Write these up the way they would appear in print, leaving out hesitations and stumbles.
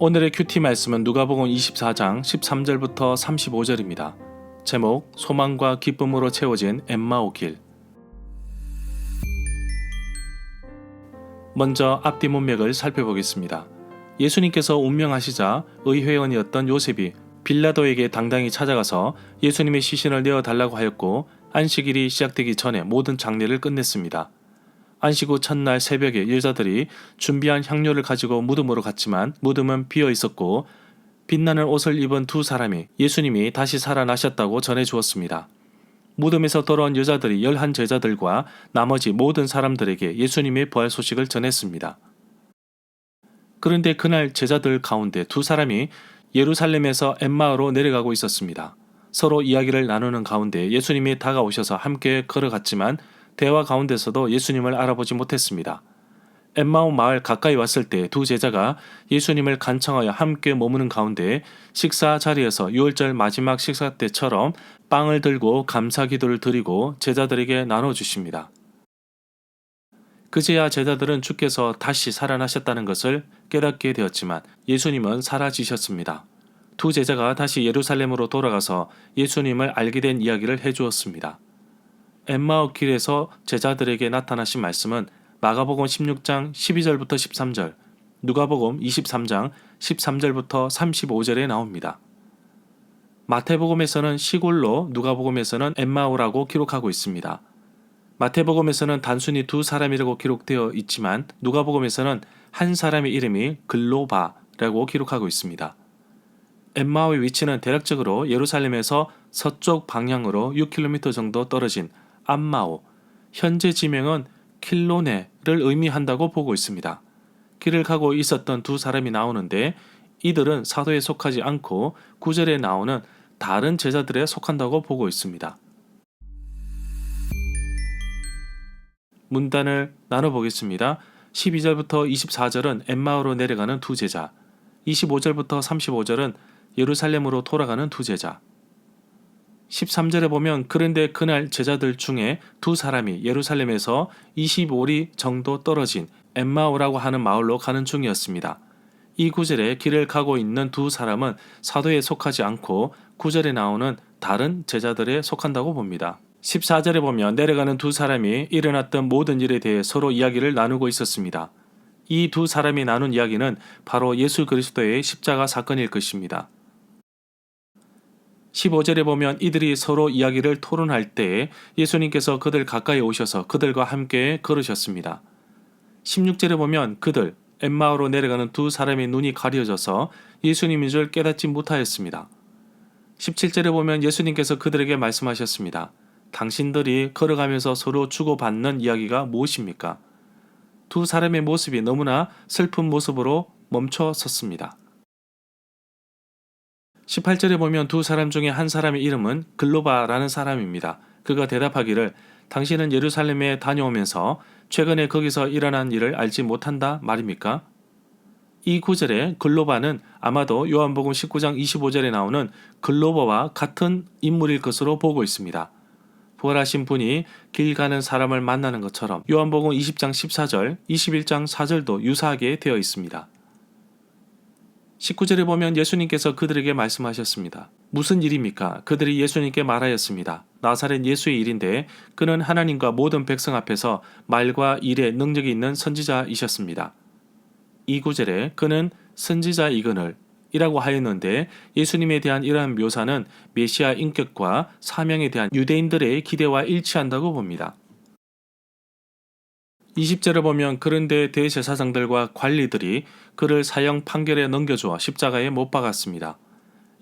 오늘의 큐티 말씀은 누가복음 24장 13절부터 35절입니다. 제목 소망과 기쁨으로 채워진 엠마오 길. 먼저 앞뒤 문맥을 살펴보겠습니다. 예수님께서 운명하시자 의회원이었던 요셉이 빌라도에게 당당히 찾아가서 예수님의 시신을 내어달라고 하였고 안식일이 시작되기 전에 모든 장례를 끝냈습니다. 안식 후 첫날 새벽에 여자들이 준비한 향료를 가지고 무덤으로 갔지만 무덤은 비어 있었고 빛나는 옷을 입은 두 사람이 예수님이 다시 살아나셨다고 전해 주었습니다. 무덤에서 돌아온 여자들이 11 제자들과 나머지 모든 사람들에게 예수님의 부활 소식을 전했습니다. 그런데 그날 제자들 가운데 두 사람이 예루살렘에서 엠마오로 내려가고 있었습니다. 서로 이야기를 나누는 가운데 예수님이 다가오셔서 함께 걸어갔지만 대화 가운데서도 예수님을 알아보지 못했습니다. 엠마오 마을 가까이 왔을 때 두 제자가 예수님을 간청하여 함께 머무는 가운데 식사 자리에서 유월절 마지막 식사 때처럼 빵을 들고 감사 기도를 드리고 제자들에게 나눠주십니다. 그제야 제자들은 주께서 다시 살아나셨다는 것을 깨닫게 되었지만 예수님은 사라지셨습니다. 두 제자가 다시 예루살렘으로 돌아가서 예수님을 알게 된 이야기를 해주었습니다. 엠마오 길에서 제자들에게 나타나신 말씀은 마가복음 16장 12절부터 13절, 누가복음 23장 13절부터 35절에 나옵니다. 마태복음에서는 시골로, 누가복음에서는 엠마오라고 기록하고 있습니다. 마태복음에서는 단순히 두 사람이라고 기록되어 있지만 누가복음에서는 한 사람의 이름이 글로바라고 기록하고 있습니다. 엠마오의 위치는 대략적으로 예루살렘에서 서쪽 방향으로 6km 정도 떨어진 암마오, 현재 지명은 킬로네를 의미한다고 보고 있습니다. 길을 가고 있었던 두 사람이 나오는데 이들은 사도에 속하지 않고 9절에 나오는 다른 제자들에 속한다고 보고 있습니다. 문단을 나눠보겠습니다. 12절부터 24절은 엠마오로 내려가는 두 제자, 25절부터 35절은 예루살렘으로 돌아가는 두 제자, 13절에 보면 그런데 그날 제자들 중에 두 사람이 예루살렘에서 25리 정도 떨어진 엠마오라고 하는 마을로 가는 중이었습니다. 이 구절에 길을 가고 있는 두 사람은 사도에 속하지 않고 9절에 나오는 다른 제자들에 속한다고 봅니다. 14절에 보면 내려가는 두 사람이 일어났던 모든 일에 대해 서로 이야기를 나누고 있었습니다. 이 두 사람이 나눈 이야기는 바로 예수 그리스도의 십자가 사건일 것입니다. 15절에 보면 이들이 서로 이야기를 토론할 때에 예수님께서 그들 가까이 오셔서 그들과 함께 걸으셨습니다. 16절에 보면 그들, 엠마오로 내려가는 두 사람의 눈이 가려져서 예수님인 줄 깨닫지 못하였습니다. 17절에 보면 예수님께서 그들에게 말씀하셨습니다. 당신들이 걸어가면서 서로 주고받는 이야기가 무엇입니까? 두 사람의 모습이 너무나 슬픈 모습으로 멈춰 섰습니다. 18절에 보면 두 사람 중에 한 사람의 이름은 글로바라는 사람입니다. 그가 대답하기를 당신은 예루살렘에 다녀오면서 최근에 거기서 일어난 일을 알지 못한다 말입니까? 이 구절에 글로바는 아마도 요한복음 19장 25절에 나오는 글로버와 같은 인물일 것으로 보고 있습니다. 부활하신 분이 길 가는 사람을 만나는 것처럼 요한복음 20장 14절, 21장 4절도 유사하게 되어 있습니다. 19절에 보면 예수님께서 그들에게 말씀하셨습니다. 무슨 일입니까? 그들이 예수님께 말하였습니다. 나사렛 예수의 일인데 그는 하나님과 모든 백성 앞에서 말과 일에 능력이 있는 선지자이셨습니다. 이 구절에 그는 선지자이거늘 이라고 하였는데 예수님에 대한 이러한 묘사는 메시아 인격과 사명에 대한 유대인들의 기대와 일치한다고 봅니다. 20절을 보면 그런데 대제사장들과 관리들이 그를 사형 판결에 넘겨주어 십자가에 못 박았습니다.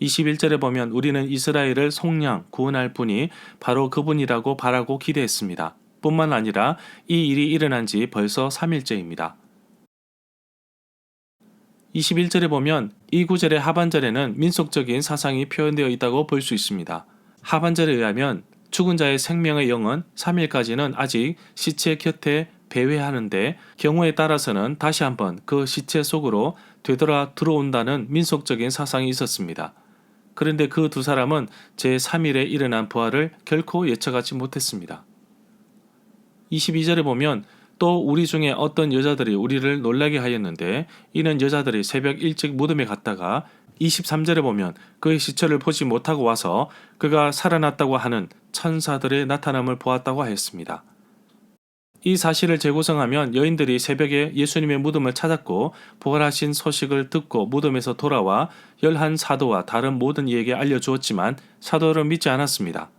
21절에 보면 우리는 이스라엘을 속량 구원할 분이 바로 그분이라고 바라고 기대했습니다. 뿐만 아니라 이 일이 일어난 지 벌써 3일째입니다. 21절에 보면 이 구절의 하반절에는 민속적인 사상이 표현되어 있다고 볼 수 있습니다. 하반절에 의하면 죽은 자의 생명의 영은 3일까지는 아직 시체 곁에 배회하는데 경우에 따라서는 다시 한번 그 시체 속으로 되돌아 들어온다는 민속적인 사상이 있었습니다. 그런데 그 두 사람은 제3일에 일어난 부활을 결코 예측하지 못했습니다. 22절에 보면 또 우리 중에 어떤 여자들이 우리를 놀라게 하였는데 이는 여자들이 새벽 일찍 무덤에 갔다가 23절에 보면 그의 시체를 보지 못하고 와서 그가 살아났다고 하는 천사들의 나타남을 보았다고 하였습니다. 이 사실을 재구성하면 여인들이 새벽에 예수님의 무덤을 찾았고 부활하신 소식을 듣고 무덤에서 돌아와 11사도와 다른 모든 이에게 알려주었지만 사도를 믿지 않았습니다.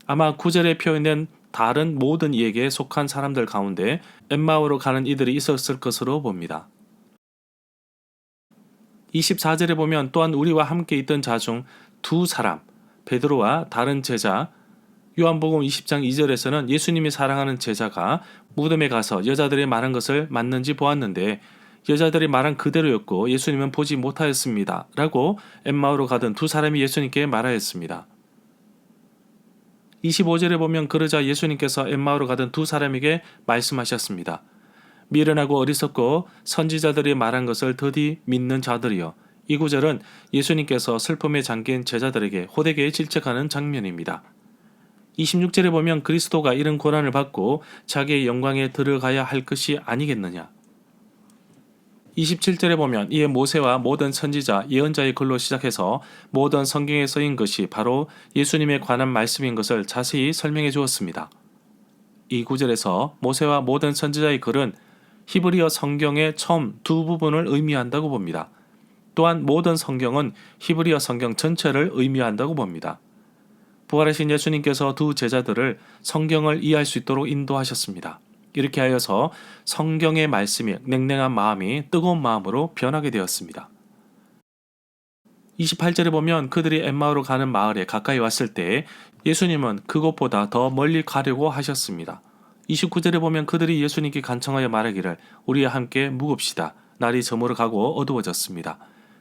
아마 9절에 표현된 다른 모든 이에게 속한 사람들 가운데 엠마오로 가는 이들이 있었을 것으로 봅니다. 24절에 보면 또한 우리와 함께 있던 자 중 두 사람, 베드로와 다른 제자, 요한복음 20장 2절에서는 예수님이 사랑하는 제자가 무덤에 가서 여자들이 말한 것을 맞는지 보았는데 여자들이 말한 그대로였고 예수님은 보지 못하였습니다. 라고 엠마오로 가던 두 사람이 예수님께 말하였습니다. 25절에 보면 그러자 예수님께서 엠마오로 가던 두 사람에게 말씀하셨습니다. 미련하고 어리석고 선지자들이 말한 것을 더디 믿는 자들이여. 이 구절은 예수님께서 슬픔에 잠긴 제자들에게 호되게 질책하는 장면입니다. 26절에 보면 그리스도가 이런 고난을 받고 자기의 영광에 들어가야 할 것이 아니겠느냐. 27절에 보면 이에 모세와 모든 선지자 예언자의 글로 시작해서 모든 성경에 쓰인 것이 바로 예수님에 관한 말씀인 것을 자세히 설명해 주었습니다. 이 구절에서 모세와 모든 선지자의 글은 히브리어 성경의 처음 두 부분을 의미한다고 봅니다. 또한 모든 성경은 히브리어 성경 전체를 의미한다고 봅니다. 부활하신 예수님께서 두 제자들을 성경을 이해할 수 있도록 인도하셨습니다. 이렇게 하여서 성경의 말씀이 냉랭한 마음이 뜨거운 마음으로 변하게 되었습니다. 28절에 보면 그들이 엠마오로 가는 마을에 가까이 왔을 때 예수님은 그곳보다 더 멀리 가려고 하셨습니다. 29절에 보면 그들이 예수님께 간청하여 말하기를 우리와 함께 묵읍시다. 날이 저물어 가고 어두워졌습니다.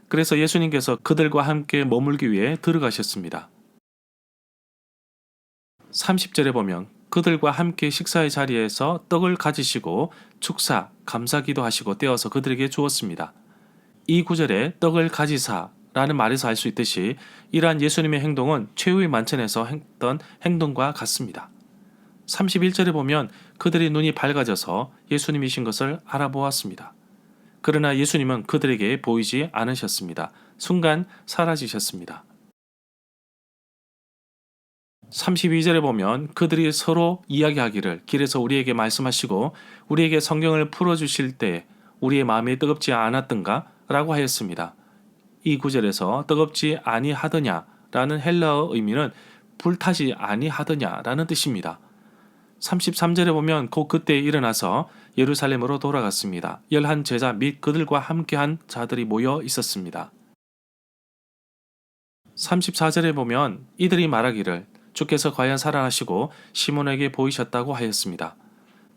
그래서 예수님께서 그들과 함께 머물기 위해 들어가셨습니다. 30절에 보면 그들과 함께 식사의 자리에서 떡을 가지시고 축사, 감사기도 하시고 떼어서 그들에게 주었습니다. 이 구절에 떡을 가지사 라는 말에서 알 수 있듯이 이러한 예수님의 행동은 최후의 만찬에서 했던 행동과 같습니다. 31절에 보면 그들의 눈이 밝아져서 예수님이신 것을 알아보았습니다. 그러나 예수님은 그들에게 보이지 않으셨습니다. 순간 사라지셨습니다. 32절에 보면 그들이 서로 이야기하기를 길에서 우리에게 말씀하시고 우리에게 성경을 풀어주실 때 우리의 마음이 뜨겁지 않았던가? 라고 하였습니다. 이 구절에서 뜨겁지 아니하더냐 라는 헬라어 의미는 불타지 아니하더냐 라는 뜻입니다. 33절에 보면 곧 그때 일어나서 예루살렘으로 돌아갔습니다. 11제자 및 그들과 함께한 자들이 모여 있었습니다. 34절에 보면 이들이 말하기를 주께서 과연 살아나시고 시몬에게 보이셨다고 하였습니다.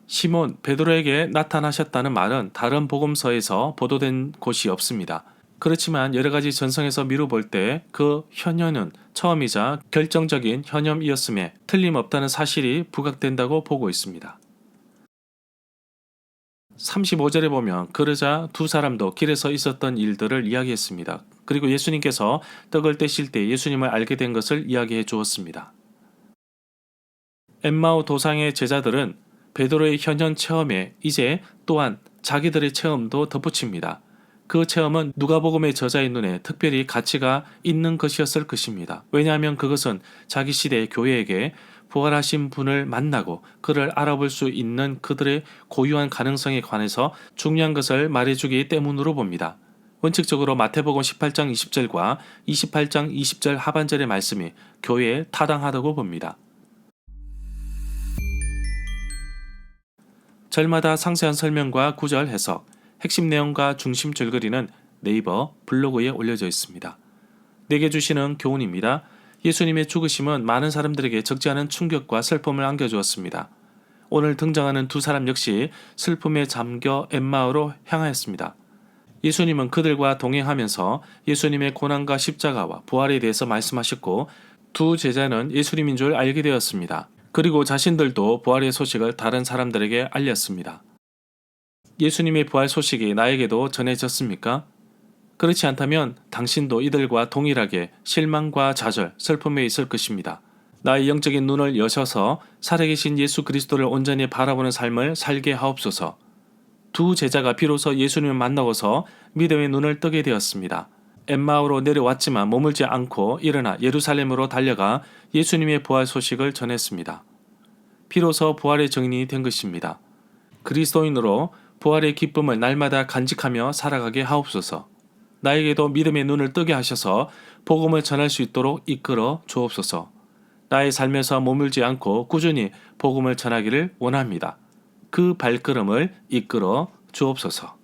시몬, 베드로에게 나타나셨다는 말은 다른 복음서에서 보도된 곳이 없습니다. 그렇지만 여러 가지 전성에서 미루볼 때 그 현현은 처음이자 결정적인 현염이었음에 틀림없다는 사실이 부각된다고 보고 있습니다. 35절에 보면 그러자 두 사람도 길에서 있었던 일들을 이야기했습니다. 그리고 예수님께서 떡을 떼실 때 예수님을 알게 된 것을 이야기해 주었습니다. 엠마오 도상의 제자들은 베드로의 현현 체험에 이제 또한 자기들의 체험도 덧붙입니다. 그 체험은 누가복음의 저자의 눈에 특별히 가치가 있는 것이었을 것입니다. 왜냐하면 그것은 자기 시대의 교회에게 부활하신 분을 만나고 그를 알아볼 수 있는 그들의 고유한 가능성에 관해서 중요한 것을 말해주기 때문으로 봅니다. 원칙적으로 마태복음 18장 20절과 28장 20절 하반절의 말씀이 교회에 타당하다고 봅니다. 절마다 상세한 설명과 구절 해석, 핵심 내용과 중심 줄거리는 네이버 블로그에 올려져 있습니다. 내게 주시는 교훈입니다. 예수님의 죽으심은 많은 사람들에게 적지 않은 충격과 슬픔을 안겨주었습니다. 오늘 등장하는 두 사람 역시 슬픔에 잠겨 엠마오로 향하였습니다. 예수님은 그들과 동행하면서 예수님의 고난과 십자가와 부활에 대해서 말씀하셨고 두 제자는 예수님인 줄 알게 되었습니다. 그리고 자신들도 부활의 소식을 다른 사람들에게 알렸습니다. 예수님의 부활 소식이 나에게도 전해졌습니까? 그렇지 않다면 당신도 이들과 동일하게 실망과 좌절, 슬픔에 있을 것입니다. 나의 영적인 눈을 여셔서 살아계신 예수 그리스도를 온전히 바라보는 삶을 살게 하옵소서. 두 제자가 비로소 예수님을 만나고서 믿음의 눈을 뜨게 되었습니다. 엠마오로 내려왔지만 머물지 않고 일어나 예루살렘으로 달려가 예수님의 부활 소식을 전했습니다. 비로소 부활의 증인이 된 것입니다. 그리스도인으로 부활의 기쁨을 날마다 간직하며 살아가게 하옵소서. 나에게도 믿음의 눈을 뜨게 하셔서 복음을 전할 수 있도록 이끌어 주옵소서. 나의 삶에서 머물지 않고 꾸준히 복음을 전하기를 원합니다. 그 발걸음을 이끌어 주옵소서.